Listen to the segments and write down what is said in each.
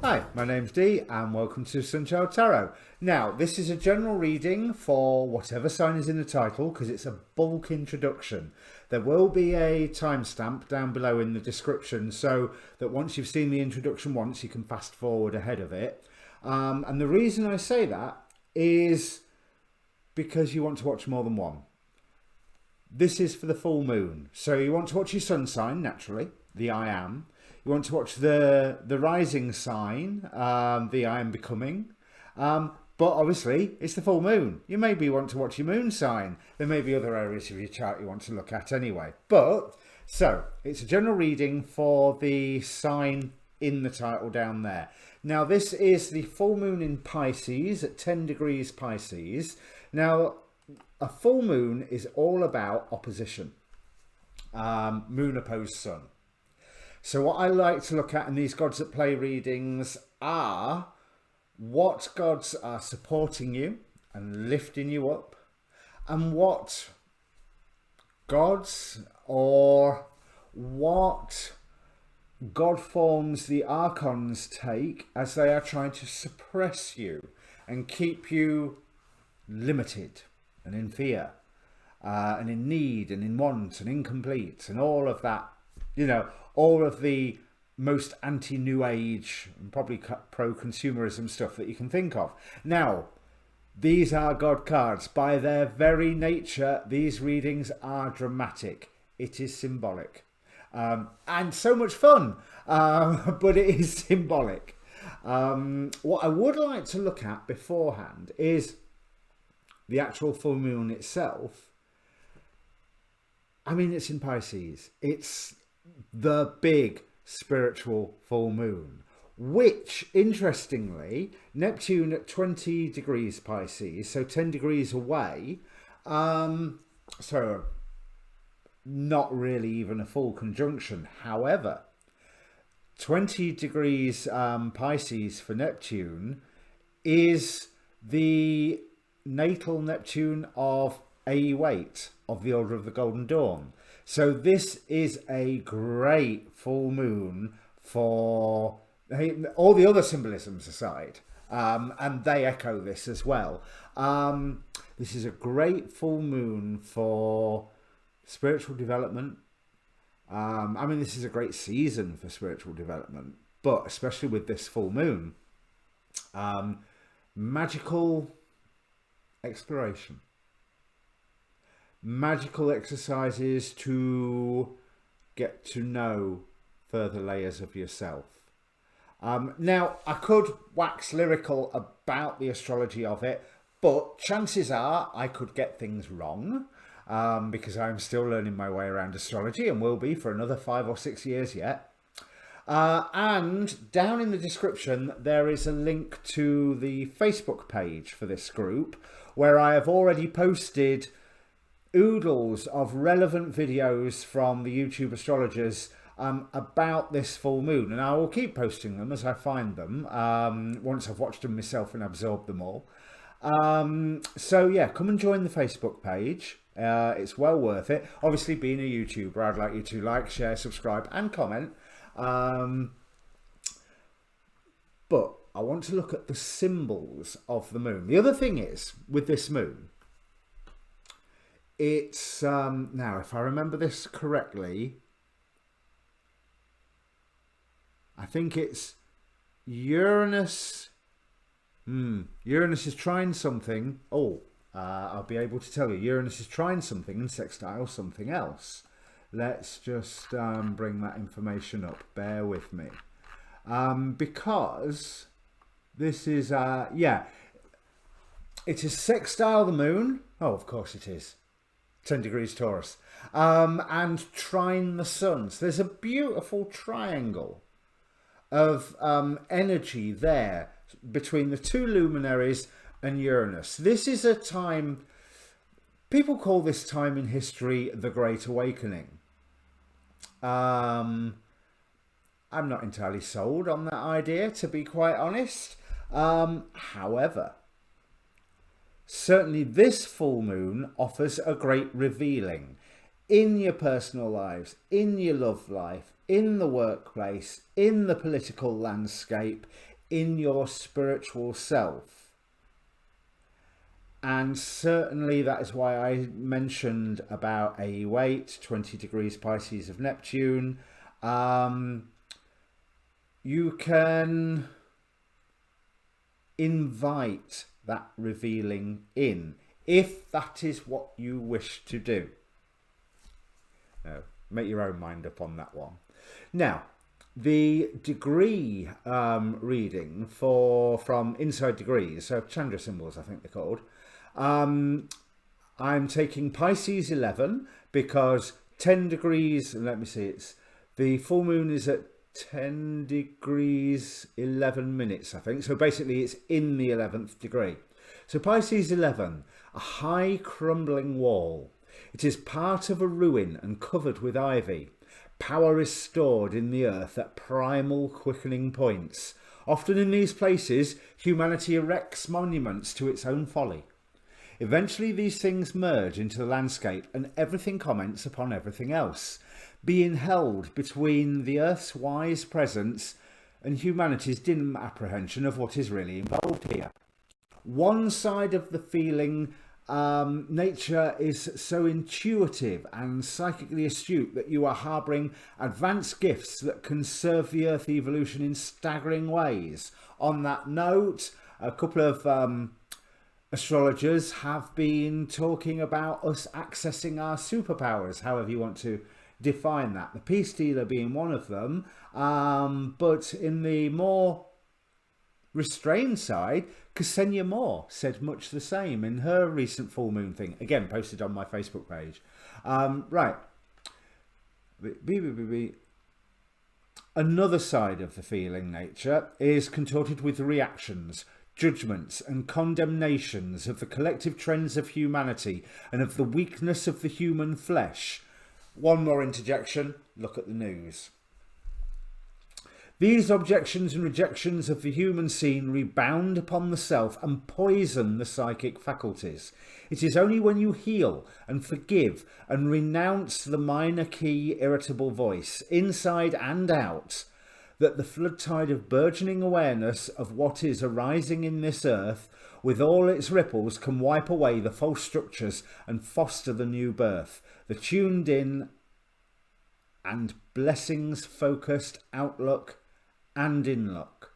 Hi, my name's Dee and welcome to Untitled Tarot. Now, this is a general reading for whatever sign is in the title because it's a bulk introduction. There will be a timestamp down below in the description so that once you've seen the introduction once, you can fast forward ahead of it. And the reason I say that is because you want to watch more than one. This is for the full moon. So you want to watch your sun sign, naturally, the I am. You want to watch the rising sign, the I am becoming. But obviously, it's the full moon. You maybe want to watch your moon sign. There may be other areas of your chart you want to look at anyway. So, it's a general reading for the sign in the title down there. Now, this is the full moon in Pisces at 10 degrees Pisces. Now, a full moon is all about opposition. Moon opposed sun. So what I like to look at in these Gods at Play readings are what gods are supporting you and lifting you up, and what gods or what god forms the archons take as they are trying to suppress you and keep you limited and in fear and in need and in want and incomplete and all of that, you know, all of the most anti-new age and probably pro-consumerism stuff that you can think of. Now, these are God cards. By their very nature, these readings are dramatic. It is symbolic. And so much fun, but it is symbolic. What I would like to look at beforehand is the actual full moon itself. I mean, it's in Pisces. It's the big spiritual full moon, which interestingly, Neptune at 20 degrees Pisces, so 10 degrees away, so not really even a full conjunction. However, 20 degrees Pisces for Neptune is the natal Neptune of A8 of the Order of the Golden Dawn. So this is a great full moon for all the other symbolisms aside, and they echo this as well. This is a great full moon for spiritual development. I mean, this is a great season for spiritual development, but especially with this full moon, magical exploration. Magical exercises to get to know further layers of yourself. Now, I could wax lyrical about the astrology of it, but chances are I could get things wrong because I'm still learning my way around astrology and will be for another 5 or 6 years yet. And down in the description, there is a link to the Facebook page for this group where I have already posted oodles of relevant videos from the YouTube astrologers about this full moon, and I will keep posting them as I find them once I've watched them myself and absorbed them all. So yeah, come and join the Facebook page. It's well worth it. Obviously, being a YouTuber, I'd like you to like, share, subscribe and comment. But I want to look at the symbols of the moon. The other thing is, with this moon, it's, now if I remember this correctly, I think it's Uranus. Uranus is trying something. I'll be able to tell you. Uranus is trying something and sextile something else. Let's just bring that information up. Bear with me. Because this is, yeah, it is sextile the moon. Oh, of course it is. 10 degrees Taurus, and trine the sun. So there's a beautiful triangle of energy there between the two luminaries and Uranus. This is a time, people call this time in history the Great Awakening. I'm not entirely sold on that idea, to be quite honest. However, certainly this full moon offers a great revealing in your personal lives, in your love life, in the workplace, in the political landscape, in your spiritual self. And certainly that is why I mentioned about AU8, 20 degrees Pisces of Neptune. You can invite that revealing in, if that is what you wish to do. Now, make your own mind up on that one. Now, the degree reading from Inside Degrees, so Chandra symbols I think they're called, I'm taking Pisces 11 because 10 degrees, let me see, it's the full moon is at 10 degrees 11 minutes I think, so basically it's in the 11th degree. So Pisces 11, a high crumbling wall. It is part of a ruin and covered with ivy. Power is stored in the earth at primal quickening points. Often in these places, humanity erects monuments to its own folly. Eventually these things merge into the landscape and everything comments upon everything else, being held between the earth's wise presence and humanity's dim apprehension of what is really involved here. One side of the feeling, nature is so intuitive and psychically astute that you are harbouring advanced gifts that can serve the earth evolution in staggering ways. On that note, a couple of astrologers have been talking about us accessing our superpowers, however you want to define that. The peace dealer being one of them, but in the more restrained side, Ksenia Moore said much the same in her recent full moon thing, again posted on my Facebook page. Right. Another side of the feeling nature is contorted with reactions, judgments and condemnations of the collective trends of humanity and of the weakness of the human flesh. One more interjection, look at the news. These objections and rejections of the human scene rebound upon the self and poison the psychic faculties. It is only when you heal and forgive and renounce the minor key irritable voice, inside and out, that the flood tide of burgeoning awareness of what is arising in this earth with all its ripples can wipe away the false structures and foster the new birth, the tuned in and blessings focused outlook and in luck.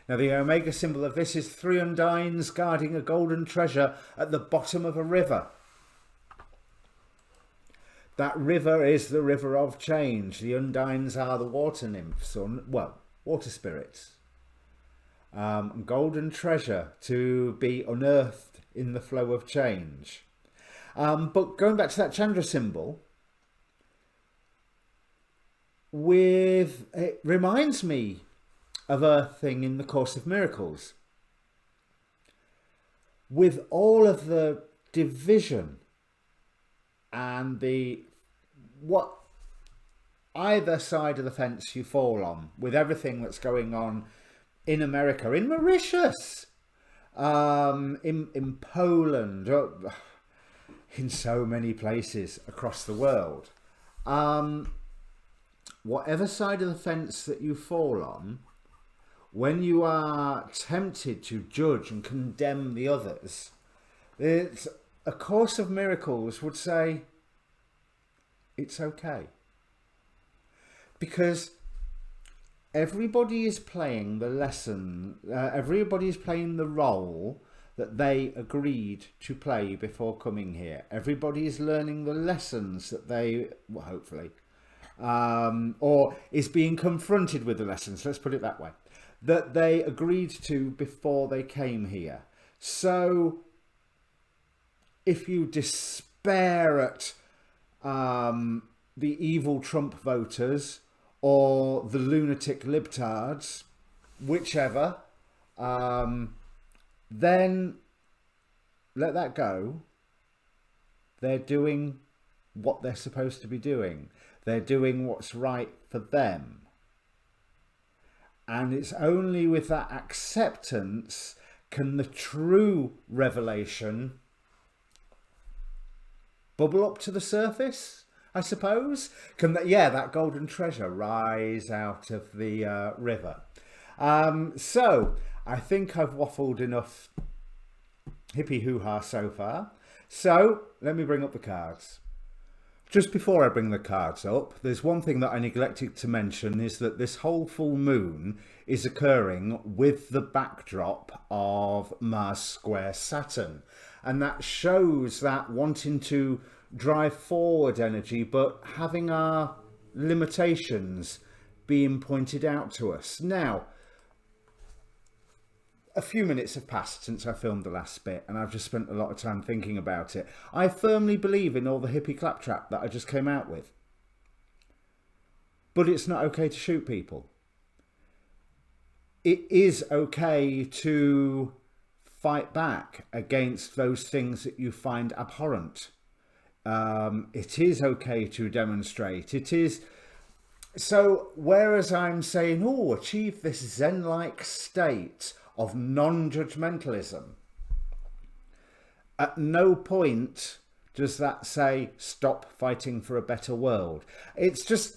Now the Omega symbol of this is 3 undines guarding a golden treasure at the bottom of a river. That river is the river of change. The undines are the water nymphs, or well, water spirits. Golden treasure to be unearthed in the flow of change. But going back to that Chandra symbol, it reminds me of a thing in the Course of Miracles. With all of the division and what either side of the fence you fall on, with everything that's going on in America, in Mauritius, in Poland, in so many places across the world. Whatever side of the fence that you fall on, when you are tempted to judge and condemn the others, it's A Course of Miracles would say it's okay, because everybody is playing the lesson, everybody is playing the role that they agreed to play before coming here. Everybody is learning the lessons that they, well, hopefully, or is being confronted with the lessons, let's put it that way, that they agreed to before they came here. So if you despair at the evil Trump voters or the lunatic libtards, whichever, then let that go. They're doing what they're supposed to be doing. They're doing what's right for them. And it's only with that acceptance can the true revelation bubble up to the surface, I suppose. Can that golden treasure rise out of the river. So I think I've waffled enough hippie hoo-ha so far. So let me bring up the cards. Just before I bring the cards up, there's one thing that I neglected to mention, is that this whole full moon is occurring with the backdrop of Mars square Saturn. And that shows that wanting to drive forward energy, but having our limitations being pointed out to us. Now, a few minutes have passed since I filmed the last bit, and I've just spent a lot of time thinking about it. I firmly believe in all the hippie claptrap that I just came out with. But it's not okay to shoot people. It is okay to fight back against those things that you find abhorrent. It is okay to demonstrate. It is... So, whereas I'm saying, oh, achieve this Zen-like state of non-judgmentalism, at no point does that say stop fighting for a better world. It's just,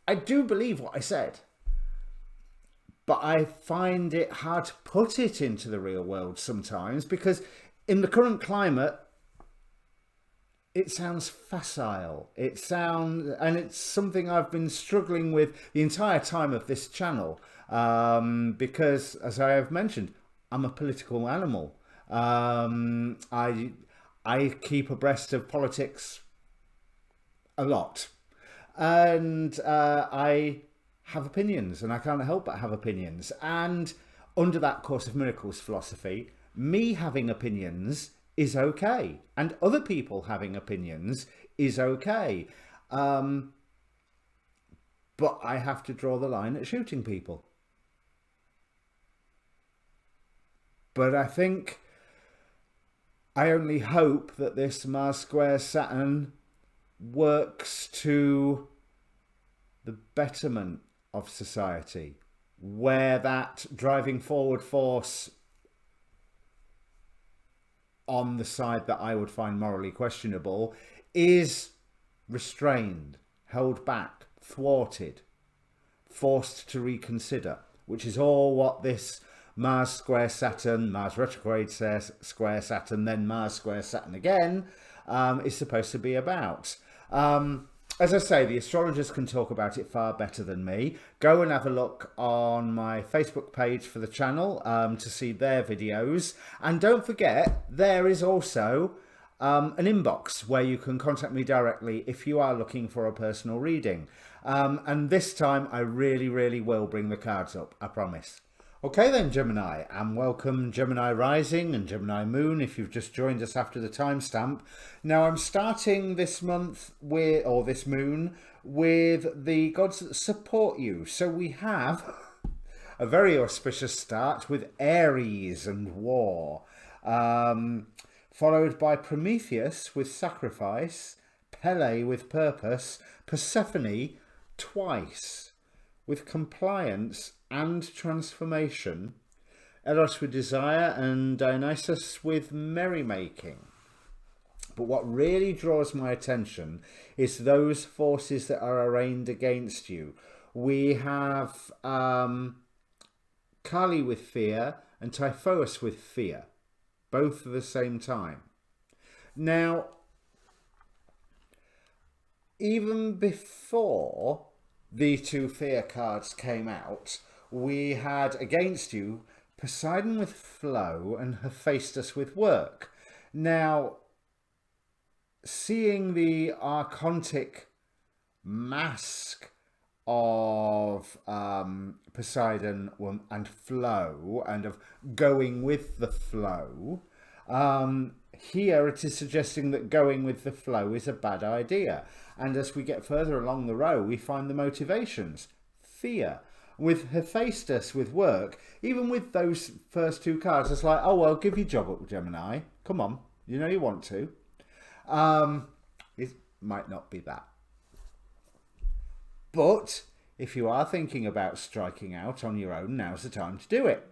I do believe what I said, but I find it hard to put it into the real world sometimes, because in the current climate it sounds facile. And it's something I've been struggling with the entire time of this channel. Because, as I have mentioned, I'm a political animal. I keep abreast of politics a lot, and I have opinions, and I can't help but have opinions. And under that Course of Miracles philosophy, me having opinions is okay, and other people having opinions is okay. But I have to draw the line at shooting people. But I think, I only hope that this Mars square Saturn works to the betterment of society, where that driving forward force on the side that I would find morally questionable is restrained, held back, thwarted, forced to reconsider, which is all what this Mars square Saturn, Mars retrograde square Saturn, then Mars square Saturn again, is supposed to be about. As I say, the astrologers can talk about it far better than me. Go and have a look on my Facebook page for the channel to see their videos. And don't forget, there is also an inbox where you can contact me directly if you are looking for a personal reading. And this time I really, really will bring the cards up, I promise. Okay then, Gemini, and welcome Gemini Rising and Gemini Moon if you've just joined us after the timestamp. Now I'm starting this month with, or this moon, with the gods that support you. So we have a very auspicious start with Aries and war, followed by Prometheus with sacrifice, Pele with purpose, Persephone twice with compliance and transformation, Eros with desire, and Dionysus with merrymaking. But what really draws my attention is those forces that are arraigned against you. We have Kali with fear and Typhoeus with fear, both at the same time. Now, even before the two fear cards came out, we had against you Poseidon with flow and Hephaestus with work. Now, seeing the archontic mask of Poseidon and flow, and of going with the flow, here it is suggesting that going with the flow is a bad idea. And as we get further along the row, we find the motivations. Fear. With Hephaestus with work, even with those first two cards, it's like, oh, well, give your job up, Gemini. Come on. You know you want to. It might not be that. But if you are thinking about striking out on your own, now's the time to do it.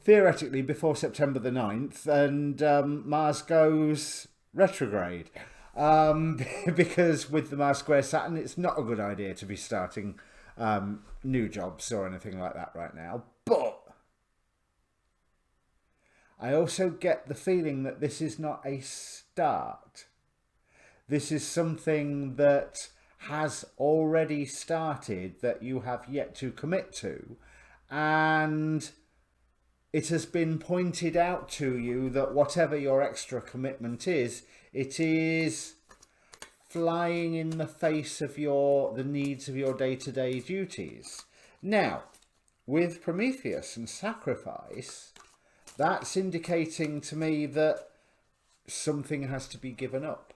Theoretically, before September the 9th, and Mars goes retrograde. Because with the Mars square Saturn, it's not a good idea to be starting new jobs or anything like that right now. But I also get the feeling that this is not a start. This is something that has already started that you have yet to commit to. And it has been pointed out to you that whatever your extra commitment is, it is flying in the face of the needs of your day-to-day duties. Now, with Prometheus and sacrifice, that's indicating to me that something has to be given up.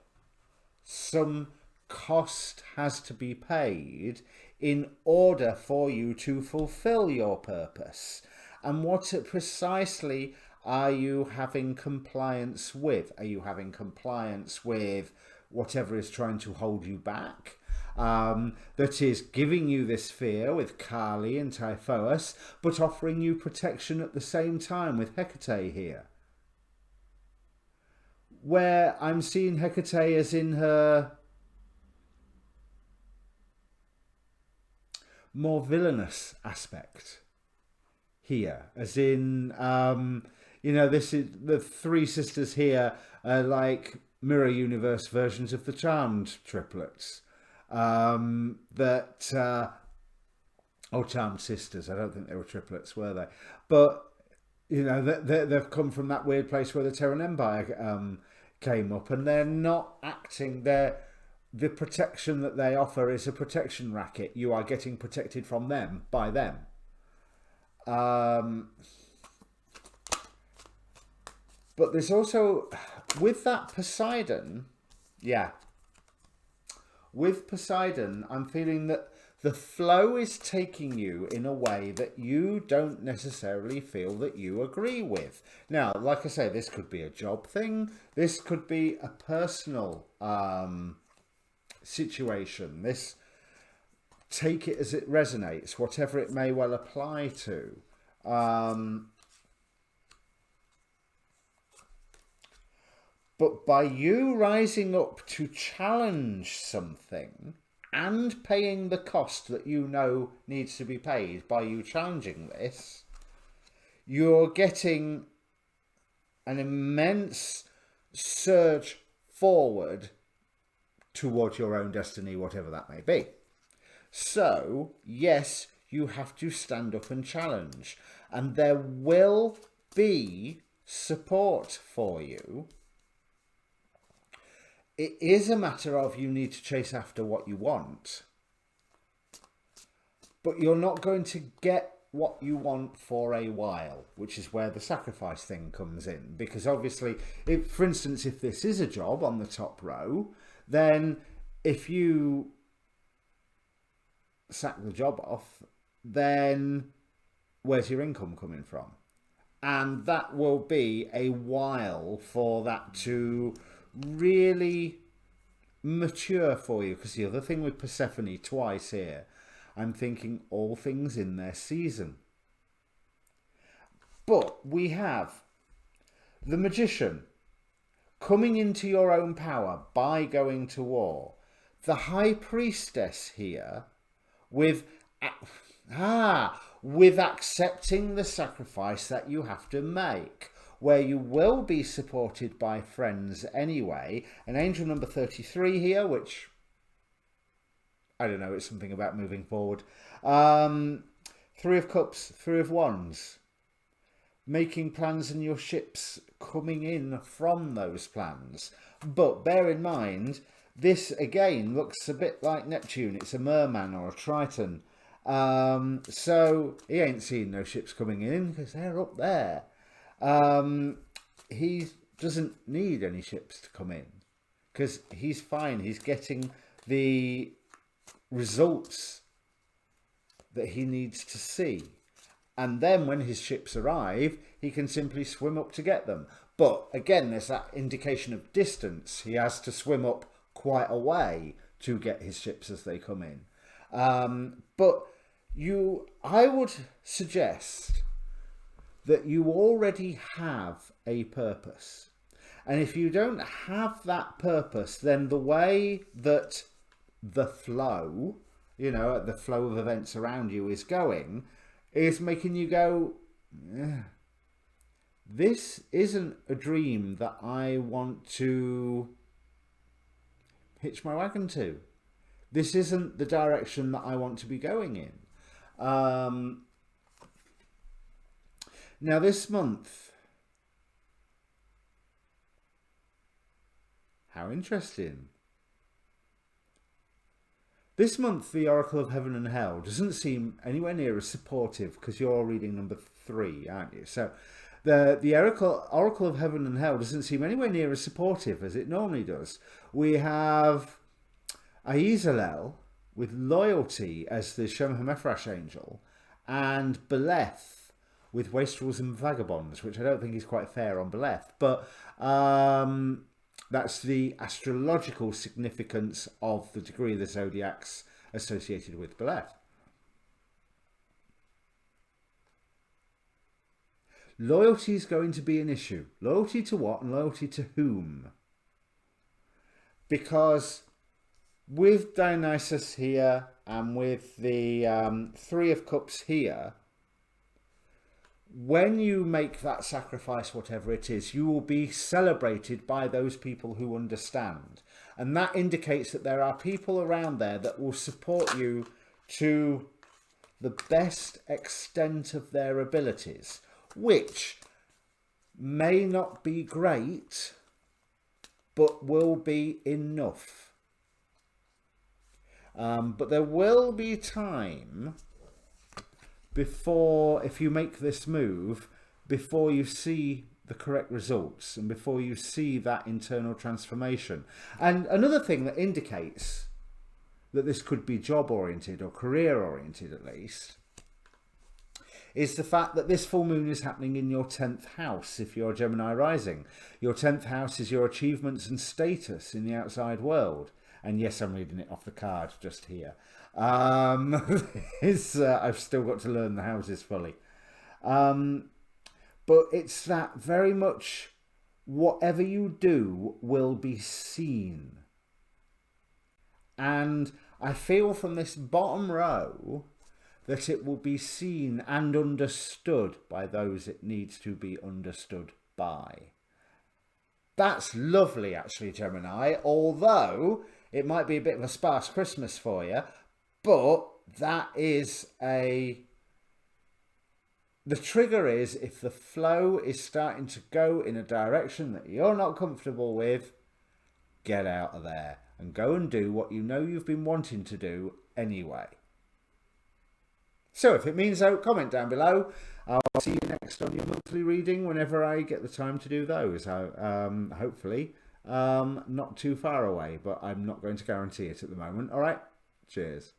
Some cost has to be paid in order for you to fulfill your purpose. And what precisely are you having compliance with? Are you having compliance with whatever is trying to hold you back? That is giving you this fear with Kali and Typhoeus, but offering you protection at the same time with Hecate here. Where I'm seeing Hecate as in her more villainous aspect here, as in, this is the three sisters here are like mirror universe versions of the Charmed triplets. Charmed sisters. I don't think they were triplets, were they? But they've come from that weird place where the Terran Empire came up, and they're not acting. The protection that they offer is a protection racket. You are getting protected from them by them. But there's also, with that Poseidon, with Poseidon, I'm feeling that the flow is taking you in a way that you don't necessarily feel that you agree with. Now, like I say, this could be a job thing. This could be a personal situation. Take it as it resonates, whatever it may well apply to. But by you rising up to challenge something and paying the cost that you know needs to be paid by you challenging this, you're getting an immense surge forward towards your own destiny, whatever that may be. So, yes, you have to stand up and challenge. And there will be support for you. It is a matter of you need to chase after what you want. But you're not going to get what you want for a while, which is where the sacrifice thing comes in. Because obviously, for instance, if this is a job on the top row, then if you sack the job off, then where's your income coming from? And that will be a while for that to really mature for you. Because the other thing with Persephone twice here, I'm thinking all things in their season. But we have the Magician coming into your own power by going to war. The High Priestess here with accepting the sacrifice that you have to make, where you will be supported by friends anyway. And angel number 33 here, which, I don't know, it's something about moving forward. Three of Cups, Three of Wands. Making plans and your ships coming in from those plans. But bear in mind, this again looks a bit like Neptune. It's a merman or a triton. So he ain't seen no ships coming in because they're up there. He doesn't need any ships to come in because he's fine. He's getting the results that he needs to see. And then when his ships arrive, he can simply swim up to get them. But again, there's that indication of distance. He has to swim up quite a way to get his ships as they come in. But I would suggest that you already have a purpose. And if you don't have that purpose, then the way that the flow you know, at the flow of events around you is going, is making you go, "Eh, this isn't a dream that I want to hitch my wagon to. This isn't the direction that I want to be going in." Now this month, how interesting. This month, the Oracle of Heaven and Hell doesn't seem anywhere near as supportive, because you're reading number 3, aren't you? So the Oracle of Heaven and Hell doesn't seem anywhere near as supportive as it normally does. We have Aizalel with loyalty as the Shem HaMephrash angel, and Beleth with wastrels and vagabonds, which I don't think is quite fair on Beleth, but that's the astrological significance of the degree of the zodiacs associated with Beleth. Loyalty is going to be an issue. Loyalty to what and loyalty to whom? Because with Dionysus here and with the 3 of Cups here, when you make that sacrifice, whatever it is, you will be celebrated by those people who understand. And that indicates that there are people around there that will support you to the best extent of their abilities, which may not be great, but will be enough. But there will be time before, if you make this move, before you see the correct results and before you see that internal transformation. And another thing that indicates that this could be job oriented or career oriented at least is the fact that this full moon is happening in your 10th house if you're Gemini rising. Your 10th house is your achievements and status in the outside world. And yes, I'm reading it off the card just here. I've still got to learn the houses fully. But it's that very much whatever you do will be seen. And I feel from this bottom row that it will be seen and understood by those it needs to be understood by. That's lovely, actually, Gemini, although it might be a bit of a sparse Christmas for you, but that is the trigger is if the flow is starting to go in a direction that you're not comfortable with, get out of there and go and do what you know you've been wanting to do anyway. So if it means so, comment down below. I'll see you next on your monthly reading whenever I get the time to do those. Hopefully not too far away, but I'm not going to guarantee it at the moment. All right, cheers.